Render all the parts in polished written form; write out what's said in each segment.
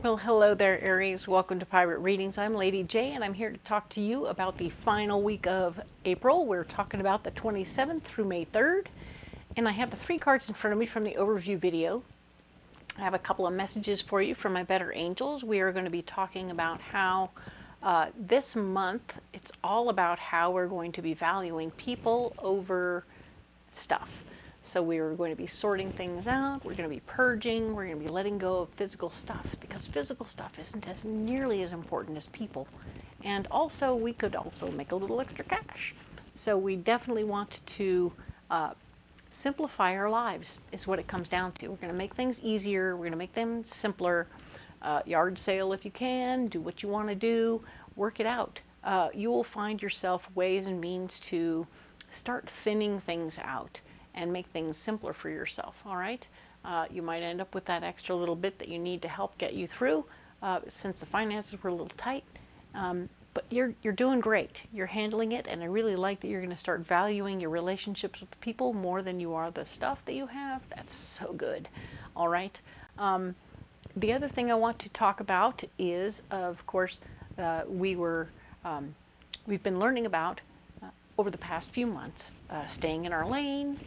Well, hello there, Aries. Welcome to Pirate Readings. I'm Lady J, and I'm here to talk to you about the final week of April. We're talking about the 27th through May 3rd, and I have the three cards in front of me from the overview video. I have a couple of messages for you from my better angels. We are going to be talking about how this month, it's all about how we're going to be valuing people over stuff. So we are going to be sorting things out, we're going to be purging, we're going to be letting go of physical stuff, because physical stuff isn't as nearly as important as people. And also, we could also make a little extra cash. So we definitely want to simplify our lives, is what it comes down to. We're going to make things easier, we're going to make them simpler. Yard sale if you can, do what you want to do, work it out. You will find yourself ways and means to start thinning things out and make things simpler for yourself, all right? You might end up with that extra little bit that you need to help get you through since the finances were a little tight. But you're doing great. You're handling it, and I really like that you're going to start valuing your relationships with people more than you are the stuff that you have. That's so good, all right? The other thing I want to talk about is, of course, we've been learning about over the past few months, staying in our lane,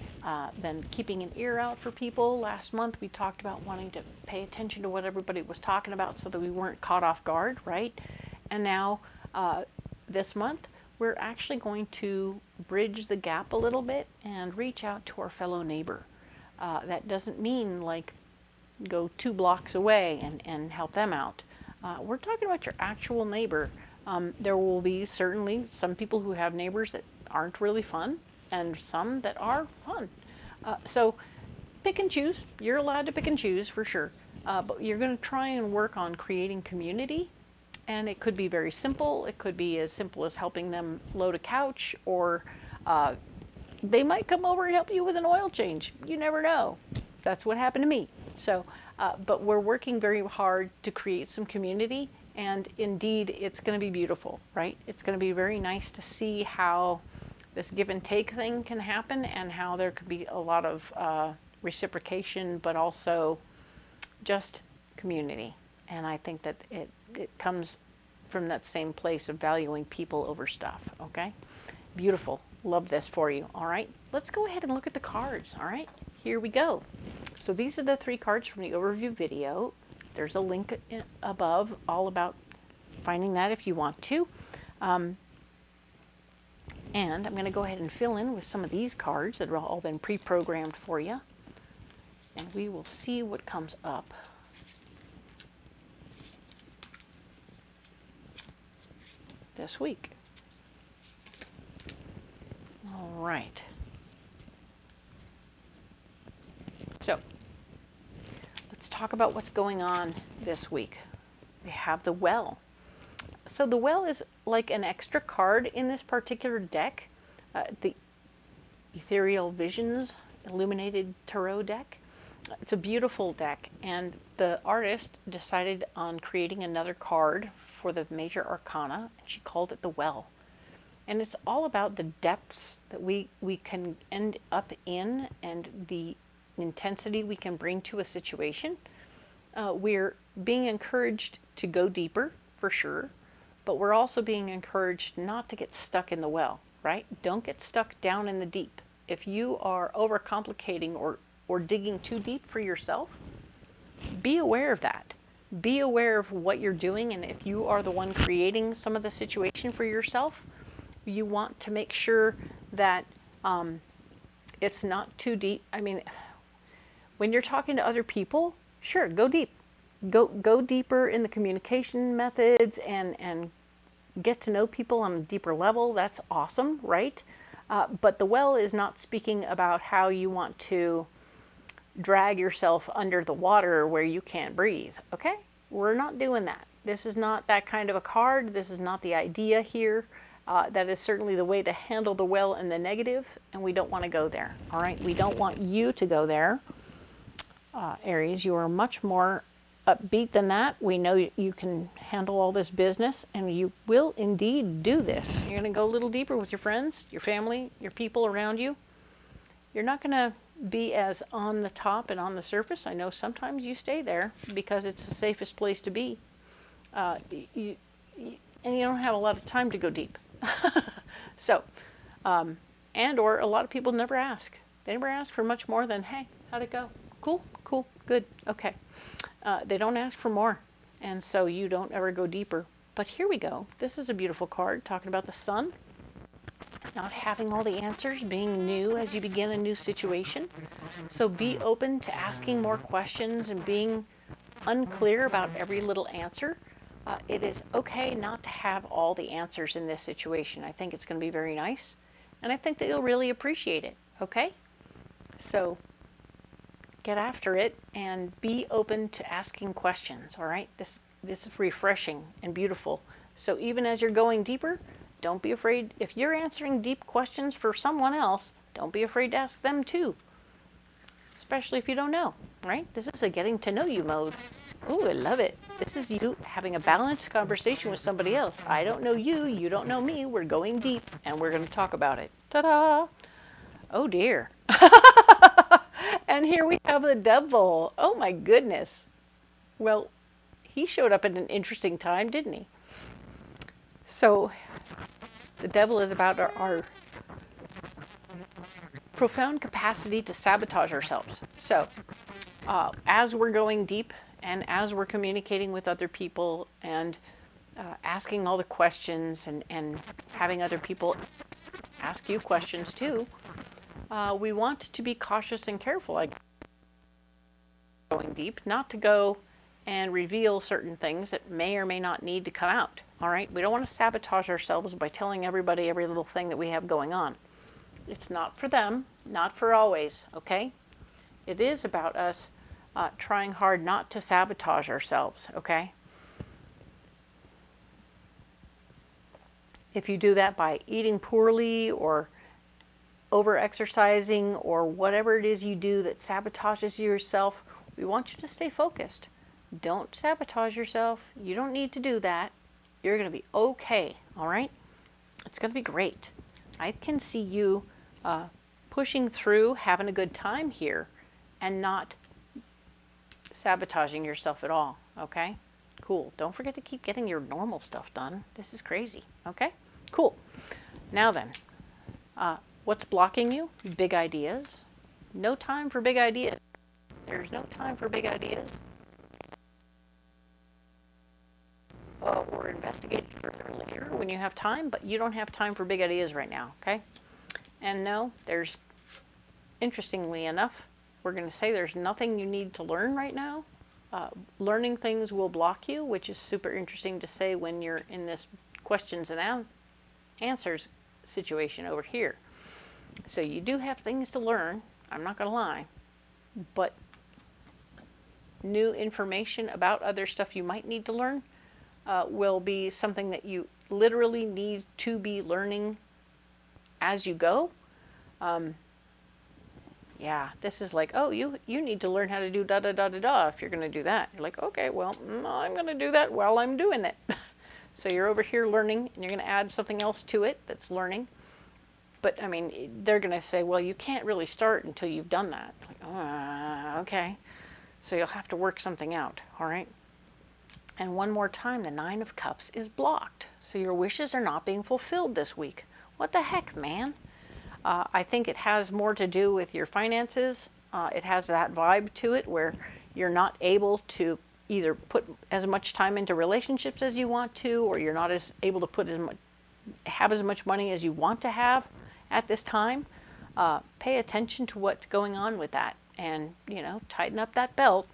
then keeping an ear out for people. Last month we talked about wanting to pay attention to what everybody was talking about so that we weren't caught off guard, right? And now this month we're actually going to bridge the gap a little bit and reach out to our fellow neighbor. That doesn't mean like go 2 blocks away and help them out. We're talking about your actual neighbor. There will be certainly some people who have neighbors that aren't really fun, and some that are fun. So pick and choose. You're allowed to pick and choose for sure. But you're going to try and work on creating community. And it could be very simple. It could be as simple as helping them load a couch, or they might come over and help you with an oil change. You never know. That's what happened to me. So, but we're working very hard to create some community. And indeed, it's going to be beautiful, right? It's going to be very nice to see how this give and take thing can happen, and how there could be a lot of reciprocation, but also just community. And I think that it comes from that same place of valuing people over stuff, okay? Beautiful. Love this for you, all right? Let's go ahead and look at the cards, all right? Here we go. So these are the three cards from the overview video. There's a link above all about finding that if you want to. And I'm going to go ahead and fill in with some of these cards that have all been pre-programmed for you. And we will see what comes up. This week. All right. So let's talk about what's going on this week. We have the Well. So the Well is like an extra card in this particular deck, the Ethereal Visions Illuminated Tarot deck. It's a beautiful deck, and the artist decided on creating another card for the major arcana, and she called it the Well. And it's all about the depths that we can end up in, and the intensity we can bring to a situation. We're being encouraged to go deeper, for sure, but we're also being encouraged not to get stuck in the well, right? Don't get stuck down in the deep. If you are overcomplicating or digging too deep for yourself, be aware of that. Be aware of what you're doing, and if you are the one creating some of the situation for yourself, you want to make sure that it's not too deep. I mean, when you're talking to other people, sure, go deep. Go deeper in the communication methods and get to know people on a deeper level. That's awesome, right? But the Well is not speaking about how you want to drag yourself under the water where you can't breathe, okay? We're not doing that. This is not that kind of a card. This is not the idea here. That is certainly the way to handle the Well in the negative, and we don't want to go there, all right? We don't want you to go there. Aries, you are much more upbeat than that. We know you can handle all this business, and you will indeed do this. You're going to go a little deeper with your friends, your family, your people around you. You're not going to be as on the top and on the surface. I know sometimes you stay there because it's the safest place to be. And you don't have a lot of time to go deep. So, and or a lot of people never ask. They never ask for much more than, hey, how'd it go? Cool, cool, good, okay. They don't ask for more. And so you don't ever go deeper. But here we go. This is a beautiful card talking about the sun. Not having all the answers, being new as you begin a new situation. So be open to asking more questions and being unclear about every little answer. It is okay not to have all the answers in this situation. I think it's going to be very nice. And I think that you'll really appreciate it. Okay? So get after it and be open to asking questions. All right? This is refreshing and beautiful. So even as you're going deeper, don't be afraid. If you're answering deep questions for someone else, don't be afraid to ask them too. Especially if you don't know, right? This is a getting to know you mode. Ooh, I love it. This is you having a balanced conversation with somebody else. I don't know you, you don't know me. We're going deep and we're going to talk about it. Ta-da! Oh dear. And here we have the devil. Oh my goodness. Well, he showed up at an interesting time, didn't he? So the devil is about our profound capacity to sabotage ourselves. So as we're going deep and as we're communicating with other people and asking all the questions and having other people ask you questions too, we want to be cautious and careful, like going deep, not to go and reveal certain things that may or may not need to come out. All right, we don't want to sabotage ourselves by telling everybody every little thing that we have going on. It's not for them, not for always, okay? It is about us trying hard not to sabotage ourselves, okay? If you do that by eating poorly or over-exercising or whatever it is you do that sabotages yourself, we want you to stay focused. Don't sabotage yourself. You don't need to do that. You're going to be okay, all right? It's going to be great. I can see you pushing through, having a good time here, and not sabotaging yourself at all, okay? Cool. Don't forget to keep getting your normal stuff done. This is crazy, okay? Cool. Now then, what's blocking you? Big ideas. No time for big ideas. There's no time for big ideas. Or investigate further later when you have time, but you don't have time for big ideas right now, okay? And no, there's, interestingly enough, we're going to say there's nothing you need to learn right now. Learning things will block you, which is super interesting to say when you're in this questions and answers situation over here. So you do have things to learn, I'm not going to lie, but new information about other stuff you might need to learn will be something that you literally need to be learning as you go. Yeah, this is like, oh, you need to learn how to do da-da-da-da-da if you're going to do that. You're like, okay, well, I'm going to do that while I'm doing it. So you're over here learning, and you're going to add something else to it that's learning. But, I mean, they're going to say, well, you can't really start until you've done that. Like, okay. So you'll have to work something out, all right? And one more time, the Nine of Cups is blocked. So your wishes are not being fulfilled this week. What the heck, man? I think it has more to do with your finances. It has that vibe to it where you're not able to either put as much time into relationships as you want to, or you're not as able to put have as much money as you want to have at this time. Pay attention to what's going on with that, and tighten up that belt.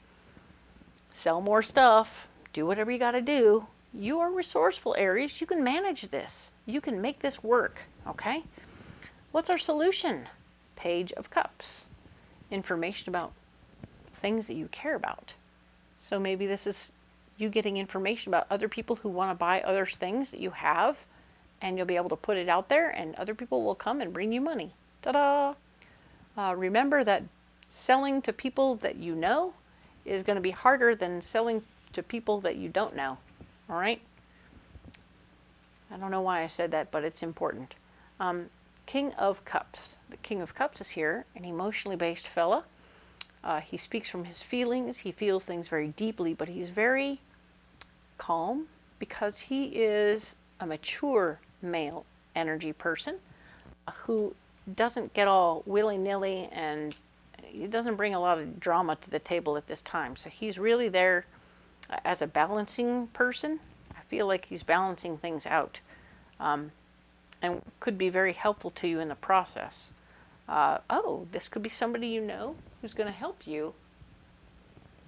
Sell more stuff. Do whatever you got to do. You are resourceful, Aries. You can manage this. You can make this work. Okay. What's our solution? Page of Cups. Information about things that you care about. So maybe this is you getting information about other people who want to buy other things that you have, and you'll be able to put it out there, and other people will come and bring you money. Ta-da! Remember that selling to people that you know is going to be harder than selling to people that you don't know. All right? I don't know why I said that, but it's important. King of Cups. The King of Cups is here, an emotionally based fella. He speaks from his feelings. He feels things very deeply, but he's very calm because he is a mature male energy person who doesn't get all willy-nilly, and he doesn't bring a lot of drama to the table at this time. So he's really there as a balancing person. I feel like he's balancing things out, and could be very helpful to you in the process. Oh, this could be somebody you know who's going to help you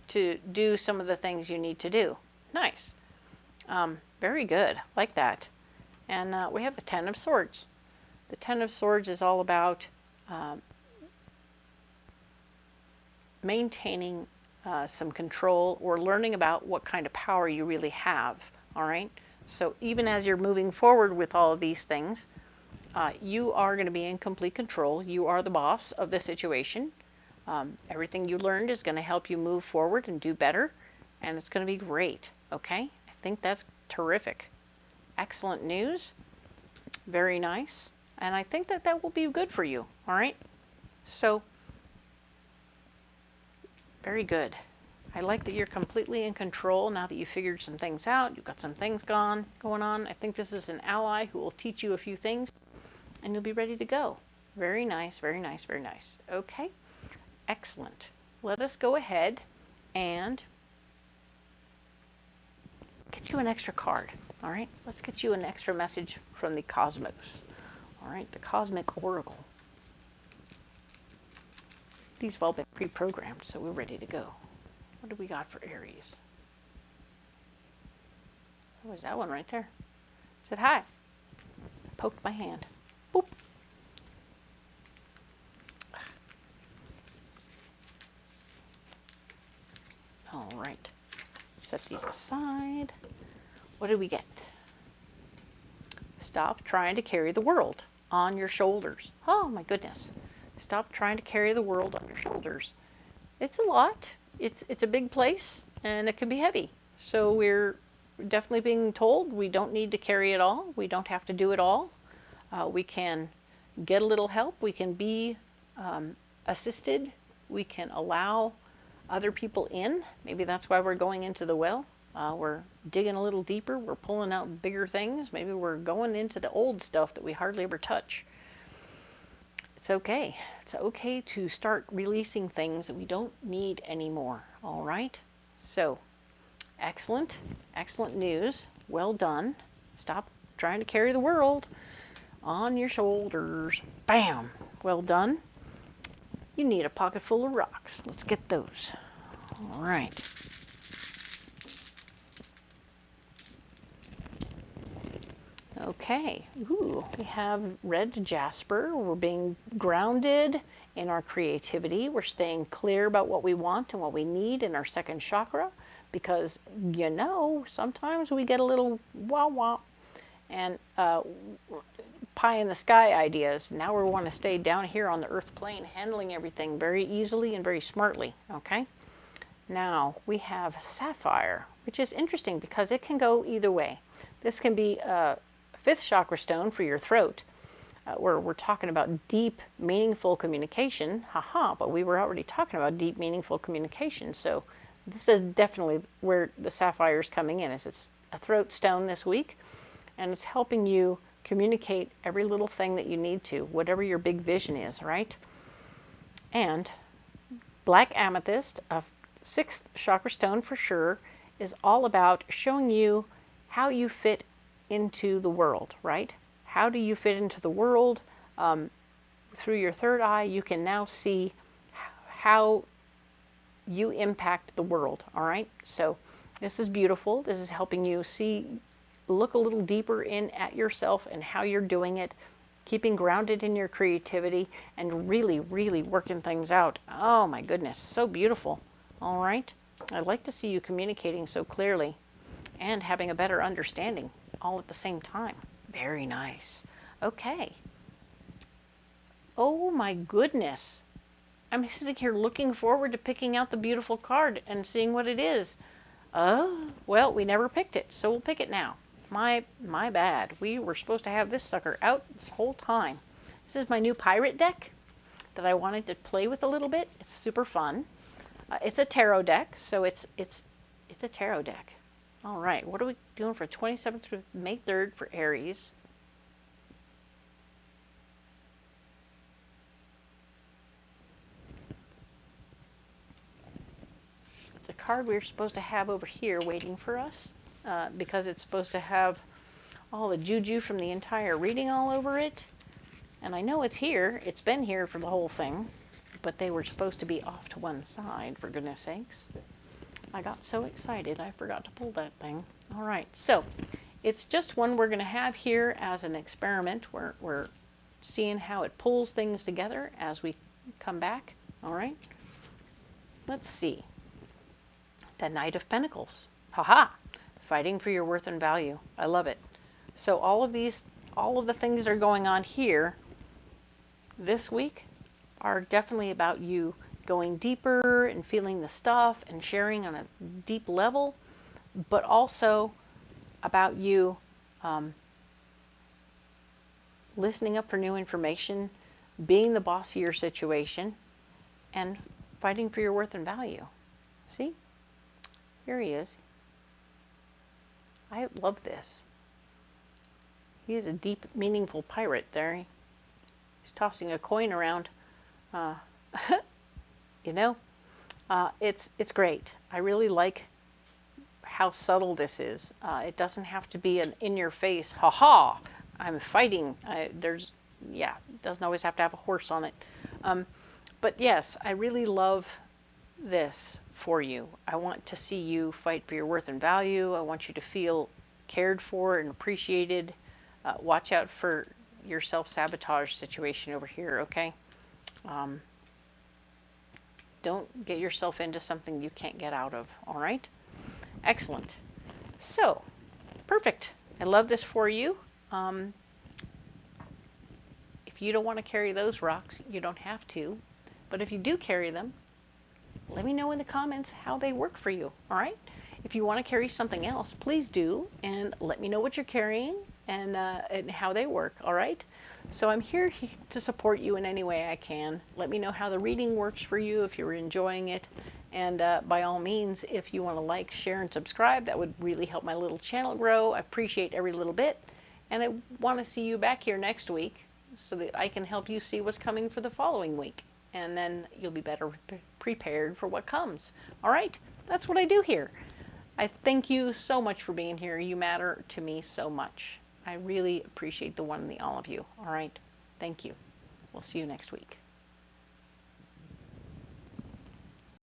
to do some of the things you need to do. Nice. Very good. Like that. And we have the Ten of Swords. The Ten of Swords is all about maintaining some control or learning about what kind of power you really have. All right. So even as you're moving forward with all of these things, you are going to be in complete control. You are the boss of the situation. Everything you learned is going to help you move forward and do better, and it's going to be great. Okay? I think that's terrific. Excellent news. Very nice. And I think that that will be good for you. All right? So, very good. I like that you're completely in control now that you figured some things out. You've got some things going on. I think this is an ally who will teach you a few things, and you'll be ready to go. Very nice, very nice, very nice. Okay, excellent. Let us go ahead and get you an extra card. All right, let's get you an extra message from the cosmos. All right, the Cosmic Oracle. These have all been pre-programmed, so we're ready to go. What do we got for Aries? What was that one right there? It said hi. Poked my hand. Boop. All right. Set these aside. What do we get? Stop trying to carry the world on your shoulders. Oh my goodness. Stop trying to carry the world on your shoulders. It's a lot. It's a big place, and it can be heavy. So we're definitely being told we don't need to carry it all. We don't have to do it all. We can get a little help. We can be assisted. We can allow other people in. Maybe that's why we're going into the well. We're digging a little deeper. We're pulling out bigger things. Maybe we're going into the old stuff that we hardly ever touch. It's okay. It's okay to start releasing things that we don't need anymore. All right? So, excellent. Excellent news. Well done. Stop trying to carry the world on your shoulders. Bam! Well done. You need a pocket full of rocks. Let's get those. All right. Okay, ooh, we have red jasper. We're being grounded in our creativity. We're staying clear about what we want and what we need in our second chakra, because, you know, sometimes we get a little wah-wah and pie in the sky ideas. Now we want to stay down here on the earth plane, handling everything very easily and very smartly, okay? Now, we have sapphire, which is interesting because it can go either way. This can be fifth chakra stone for your throat, where we're talking about deep, meaningful communication. Haha, but we were already talking about deep, meaningful communication. So this is definitely where the sapphire is coming in. It's a throat stone this week, and it's helping you communicate every little thing that you need to, whatever your big vision is, right? And black amethyst, a sixth chakra stone for sure, is all about showing you how you fit into the world, right? How do you fit into the world? Through your third eye, you can now see how you impact the world, all right? So this is beautiful. This is helping you look a little deeper in at yourself and how you're doing it, keeping grounded in your creativity and really, really working things out. Oh my goodness, so beautiful. All right. I'd like to see you communicating so clearly and having a better understanding all at the same time. Very nice. Okay. Oh my goodness. I'm sitting here looking forward to picking out the beautiful card and seeing what it is. Oh, well, we never picked it, so we'll pick it now. My bad. We were supposed to have this sucker out this whole time. This is my new pirate deck that I wanted to play with a little bit. It's super fun. It's a tarot deck, so it's a tarot deck. All right, what are we doing for 27th through May 3rd for Aries? It's a card we're supposed to have over here waiting for us because it's supposed to have all the juju from the entire reading all over it. And I know it's here. It's been here for the whole thing, but they were supposed to be off to one side, for goodness sakes. I got so excited I forgot to pull that thing. All right, so it's just one we're going to have here as an experiment. We're seeing how it pulls things together as we come back. All right, let's see. The Knight of Pentacles. Haha! Fighting for your worth and value. I love it. So all of the things that are going on here this week are definitely about you going deeper and feeling the stuff and sharing on a deep level, but also about you listening up for new information, being the boss of your situation, and fighting for your worth and value. See? Here he is. I love this. He is a deep, meaningful pirate there. He's tossing a coin around. You know, it's great. I really like how subtle this is. It doesn't have to be an in-your-face, ha-ha, I'm fighting. It doesn't always have to have a horse on it. But yes, I really love this for you. I want to see you fight for your worth and value. I want you to feel cared for and appreciated. Watch out for your self-sabotage situation over here, okay? Don't get yourself into something you can't get out of, all right? Excellent. So, perfect. I love this for you. If you don't want to carry those rocks, you don't have to. But if you do carry them, let me know in the comments how they work for you, all right? If you want to carry something else, please do, and let me know what you're carrying and how they work, all right? So I'm here to support you in any way I can. Let me know how the reading works for you, if you're enjoying it, and by all means, if you want to like, share, and subscribe, that would really help my little channel grow. I appreciate every little bit, and I want to see you back here next week so that I can help you see what's coming for the following week, and then you'll be better prepared for what comes. All right? That's what I do here. I thank you so much for being here. You matter to me so much. I really appreciate the one and the all of you. All right? Thank you. We'll see you next week.